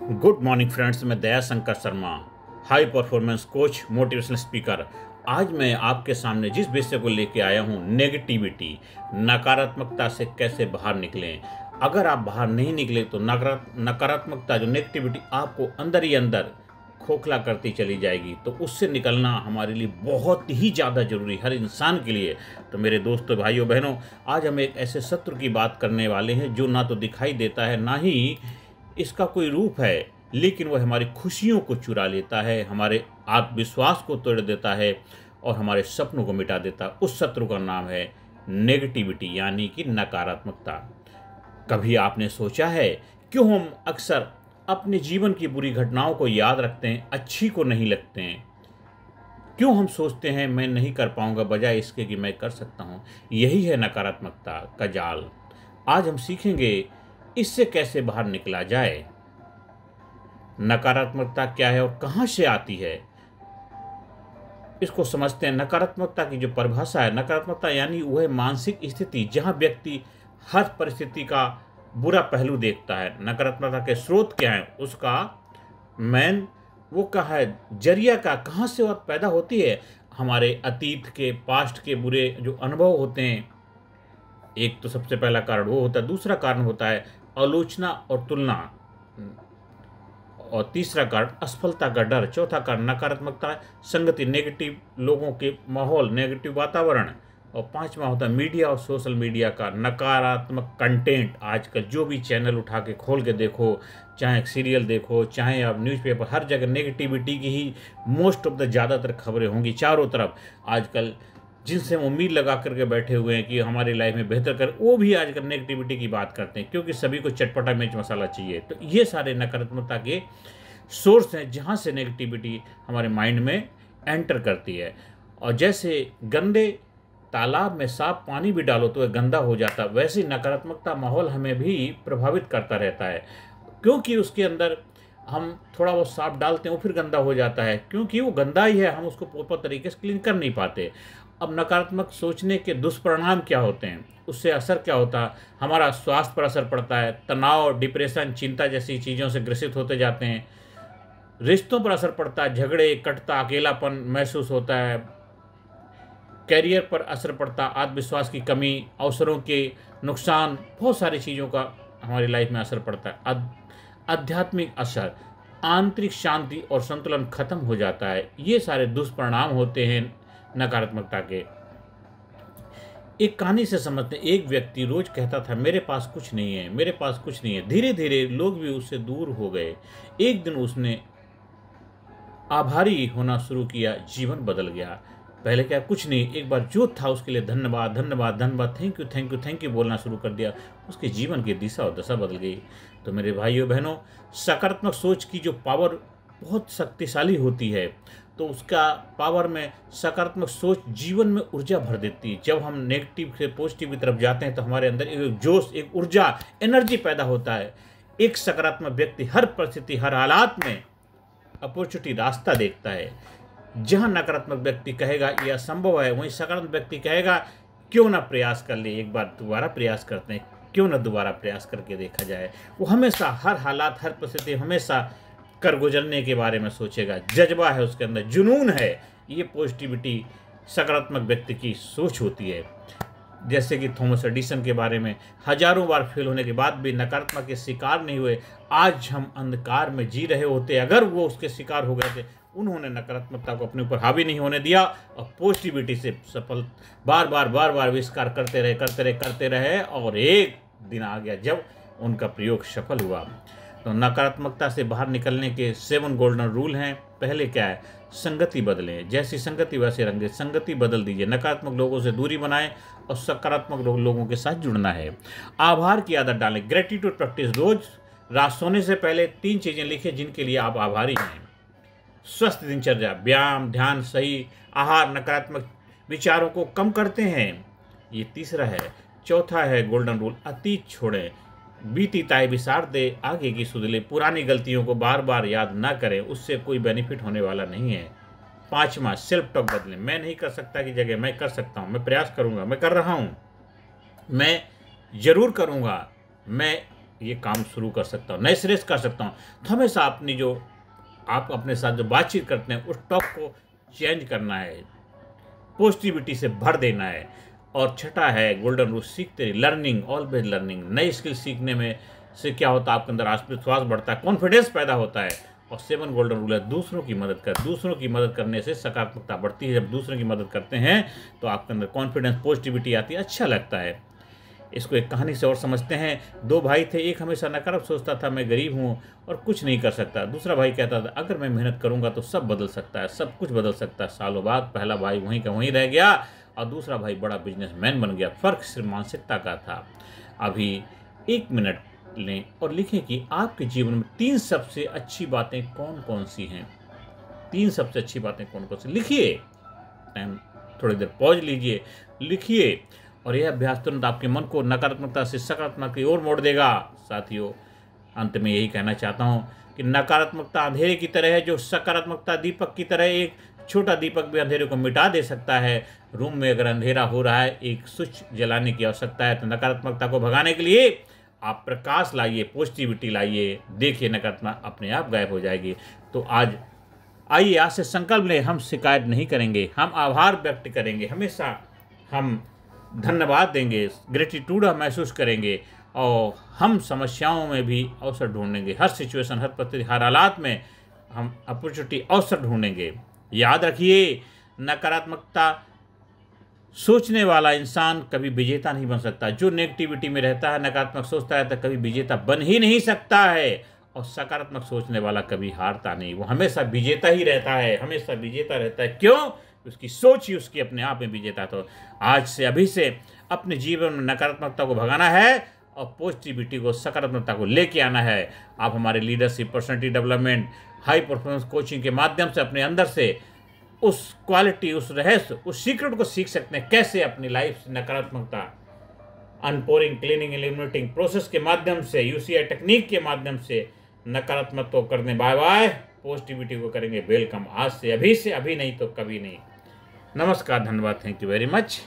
Good morning friends. मैं Daya Shankar Sharma, high performance coach, motivational speaker. आज मैं आपके सामने जिस विषय को लेके आया हूँ, नेगेटिविटी, नकारात्मकता से कैसे बाहर निकलें। अगर आप बाहर नहीं निकले तो नकारात्मकता, जो नेगेटिविटी आपको अंदर ही अंदर खोखला करती चली जाएगी, तो उससे निकलना हमारे लिए बहुत ही ज़्यादा ज़रूरी, हर इंसान के लिए। तो मेरे दोस्तों, भाइयों, बहनों, आज हम एक ऐसे शत्रु की बात करने वाले हैं जो ना तो दिखाई देता है, ना ही इसका कोई रूप है, लेकिन वह हमारी खुशियों को चुरा लेता है, हमारे आत्मविश्वास को तोड़ देता है और हमारे सपनों को मिटा देता है। उस शत्रु का नाम है नेगेटिविटी, यानी कि नकारात्मकता। कभी आपने सोचा है क्यों हम अक्सर अपने जीवन की बुरी घटनाओं को याद रखते हैं, अच्छी को नहीं लगते हैं? क्यों हम सोचते हैं मैं नहीं कर पाऊंगा, बजाय इसके कि मैं कर सकता हूं? यही है नकारात्मकता का जाल। आज हम सीखेंगे इससे कैसे बाहर निकला जाए, नकारात्मकता क्या है और कहां से आती है, इसको समझते हैं। नकारात्मकता की जो परिभाषा है, नकारात्मकता यानी वह मानसिक स्थिति जहां व्यक्ति हर परिस्थिति का बुरा पहलू देखता है। नकारात्मकता के स्रोत क्या है, उसका मेन वो कहा है, जरिया का, कहाँ से वह पैदा होती है? हमारे अतीत के, पास्ट के बुरे जो अनुभव होते हैं। एक तो सबसे पहला कारण वो होता है, दूसरा कारण होता है आलोचना और तुलना, और तीसरा कारण असफलता का डर, चौथा कारण नकारात्मकता संगति, नेगेटिव लोगों के माहौल, नेगेटिव वातावरण, और पांचवा होता है मीडिया और सोशल मीडिया का नकारात्मक कंटेंट। आजकल जो भी चैनल उठा के खोल के देखो, चाहे सीरियल देखो, चाहे आप न्यूज़पेपर, हर जगह नेगेटिविटी की ही मोस्ट ऑफ द ज़्यादातर खबरें होंगी चारों तरफ। आजकल जिनसे हम उम्मीद लगा करके बैठे हुए हैं कि हमारी लाइफ में बेहतर कर, वो भी आजकल नेगेटिविटी की बात करते हैं, क्योंकि सभी को चटपटा मिर्च मसाला चाहिए। तो ये सारे नकारात्मकता के सोर्स हैं जहाँ से नेगेटिविटी हमारे माइंड में एंटर करती है। और जैसे गंदे तालाब में साफ पानी भी डालो तो वह गंदा हो जाता, वैसे ही नकारात्मकता माहौल हमें भी प्रभावित करता रहता है, क्योंकि उसके अंदर हम थोड़ा बहुत साफ डालते हैं वो फिर गंदा हो जाता है, क्योंकि वो गंदा ही है, हम उसको प्रॉपर तरीके से क्लीन कर नहीं पाते। अब नकारात्मक सोचने के दुष्परिणाम क्या होते हैं, उससे असर क्या होता है? हमारा स्वास्थ्य पर असर पड़ता है, तनाव, डिप्रेशन, चिंता जैसी चीज़ों से ग्रसित होते जाते हैं। रिश्तों पर असर पड़ता है, झगड़े, कटता, अकेलापन महसूस होता है। कैरियर पर असर पड़ता, आत्मविश्वास की कमी, अवसरों के नुकसान, बहुत सारी चीज़ों का हमारी लाइफ में असर पड़ता है। आध्यात्मिक असर, आंतरिक शांति और संतुलन खत्म हो जाता है। ये सारे दुष्परिणाम होते हैं नकारात्मकता के। एक कहानी से समझते हैं। एक व्यक्ति रोज कहता था मेरे पास कुछ नहीं है, मेरे पास कुछ नहीं है। धीरे धीरे लोग भी उससे दूर हो गए। एक दिन उसने आभारी होना शुरू किया, जीवन बदल गया। पहले क्या कुछ नहीं, एक बार जो था उसके लिए धन्यवाद धन्यवाद धन्यवाद, thank you thank you thank you बोलना शुरू कर दिया। उसके जीवन की दिशा और दशा बदल गई। तो मेरे भाइयों बहनों, सकारात्मक सोच की जो पावर बहुत शक्तिशाली होती है, तो उसका पावर में सकारात्मक सोच जीवन में ऊर्जा भर देती है। जब हम नेगेटिव से पॉजिटिव की तरफ जाते हैं तो हमारे अंदर एक जोश, एक ऊर्जा, एनर्जी पैदा होता है। एक सकारात्मक व्यक्ति हर परिस्थिति, हर हालात में अपॉर्चुनिटी, रास्ता देखता है। जहां नकारात्मक व्यक्ति कहेगा यह असंभव है, वहीं सकारात्मक व्यक्ति कहेगा क्यों ना प्रयास कर ले, एक बार दोबारा प्रयास करते हैं, क्यों ना दोबारा प्रयास करके देखा जाए। वो हमेशा हर हालात, हर परिस्थिति, हमेशा कर गुजरने के बारे में सोचेगा। जज्बा है उसके अंदर, जुनून है। ये पॉजिटिविटी सकारात्मक व्यक्ति की सोच होती है। जैसे कि थॉमस एडिसन के बारे में, हजारों बार फेल होने के बाद भी नकारात्मक के शिकार नहीं हुए। आज हम अंधकार में जी रहे होते अगर वो उसके शिकार हो गए थे। उन्होंने नकारात्मकता को अपने ऊपर हावी नहीं होने दिया और पॉजिटिविटी से सफल बार बार आविष्कार करते रहे और एक दिन आ गया जब उनका प्रयोग सफल हुआ। तो नकारात्मकता से बाहर निकलने के 7 गोल्डन रूल हैं। पहले क्या है? संगति बदलें, जैसी संगति वैसे रंगे। संगति बदल दीजिए, नकारात्मक लोगों से दूरी बनाएं और सकारात्मक लोगों के साथ जुड़ना है। आभार की आदत डालें, ग्रेटिट्यूड प्रैक्टिस। रोज रात सोने से पहले 3 चीज़ें लिखें जिनके लिए आप आभारी हैं। स्वस्थ दिनचर्या, व्यायाम, ध्यान, सही आहार नकारात्मक विचारों को कम करते हैं। ये तीसरा है। चौथा है गोल्डन रूल, अतीत छोड़ें, बीती ताई विसार दे, आगे की सुध ले। पुरानी गलतियों को बार बार याद ना करें, उससे कोई बेनिफिट होने वाला नहीं है। पांचवा, सेल्फ टॉक बदलें। मैं नहीं कर सकता की जगह मैं कर सकता हूँ, मैं प्रयास करूँगा, मैं कर रहा हूँ, मैं जरूर करूँगा, मैं ये काम शुरू कर सकता हूँ, नए सिरे से कर सकता हूँ। तो हमेशा अपनी जो आप अपने साथ जो बातचीत करते हैं उस टॉक को चेंज करना है, पॉजिटिविटी से भर देना है। और छठा है गोल्डन रूल, सीखते रहिए, लर्निंग, ऑलवेज लर्निंग। नई स्किल सीखने में से क्या होता है, आपके अंदर आत्मविश्वास बढ़ता है, कॉन्फिडेंस पैदा होता है। और 7 गोल्डन रूल है, दूसरों की मदद कर। दूसरों की मदद करने से सकारात्मकता बढ़ती है। जब दूसरों की मदद करते हैं तो आपके अंदर कॉन्फिडेंस, पॉजिटिविटी आती है, अच्छा लगता है। इसको एक कहानी से और समझते हैं। 2 भाई थे, एक हमेशा नकारात्मक सोचता था, मैं गरीब हूँ और कुछ नहीं कर सकता। दूसरा भाई कहता था, अगर मैं मेहनत करूँगा तो सब बदल सकता है, सब कुछ बदल सकता है। सालों बाद पहला भाई वहीं का वहीं रह गया और दूसरा भाई बड़ा बिजनेसमैन बन गया। फ़र्क सिर्फ मानसिकता का था। अभी 1 मिनट लें और लिखें कि आपके जीवन में 3 सबसे अच्छी बातें कौन कौन सी हैं। 3 सबसे अच्छी बातें कौन कौन सी, लिखिए। टाइम थोड़ी देर पॉज लीजिए, लिखिए। और यह अभ्यास तुरंत आपके मन को नकारात्मकता से सकारात्मक की ओर मोड़ देगा। साथियों, अंत में यही कहना चाहता हूँ कि नकारात्मकता अंधेरे की तरह है, जो सकारात्मकता दीपक की तरह। एक छोटा दीपक भी अंधेरे को मिटा दे सकता है। रूम में अगर अंधेरा हो रहा है, एक स्विच जलाने की आवश्यकता है। तो नकारात्मकता को भगाने के लिए आप प्रकाश लाइए, पॉजिटिविटी लाइए। देखिए नकारात्मकता अपने आप गायब हो जाएगी। तो आइए आज से संकल्प लें, हम शिकायत नहीं करेंगे, हम आभार व्यक्त करेंगे। हमेशा हम धन्यवाद देंगे, ग्रेटिट्यूड हम महसूस करेंगे और हम समस्याओं में भी अवसर ढूंढेंगे। हर सिचुएशन, हर परिस्थिति, हर हालात में हम अपॉर्चुनिटी, अवसर ढूंढेंगे। याद रखिए, नकारात्मकता सोचने वाला इंसान कभी विजेता नहीं बन सकता। जो नेगेटिविटी में रहता है, नकारात्मक सोचता है, तो कभी विजेता बन ही नहीं सकता है। और सकारात्मक सोचने वाला कभी हारता नहीं, वो हमेशा विजेता ही रहता है, हमेशा विजेता रहता है। क्यों? उसकी सोच ही उसकी अपने आप में विजेता। तो आज से, अभी से अपने जीवन में नकारात्मकता को भगाना है और पॉजिटिविटी को, सकारात्मकता को लेके आना है। आप हमारे leadership, personality development, high performance coaching के माध्यम से अपने अंदर से उस क्वालिटी, उस रहस्य, उस सीक्रेट को सीख सकते हैं। कैसे अपनी लाइफ से नकारात्मकता, अनपोरिंग, क्लीनिंग, एलिमिनेटिंग प्रोसेस के माध्यम से, यूसीआई टेक्निक के माध्यम से नकारात्मक को कर दें बाय बाय, पॉजिटिविटी को करेंगे वेलकम। आज से, अभी नहीं तो कभी नहीं। नमस्कार, धन्यवाद, थैंक यू वेरी मच।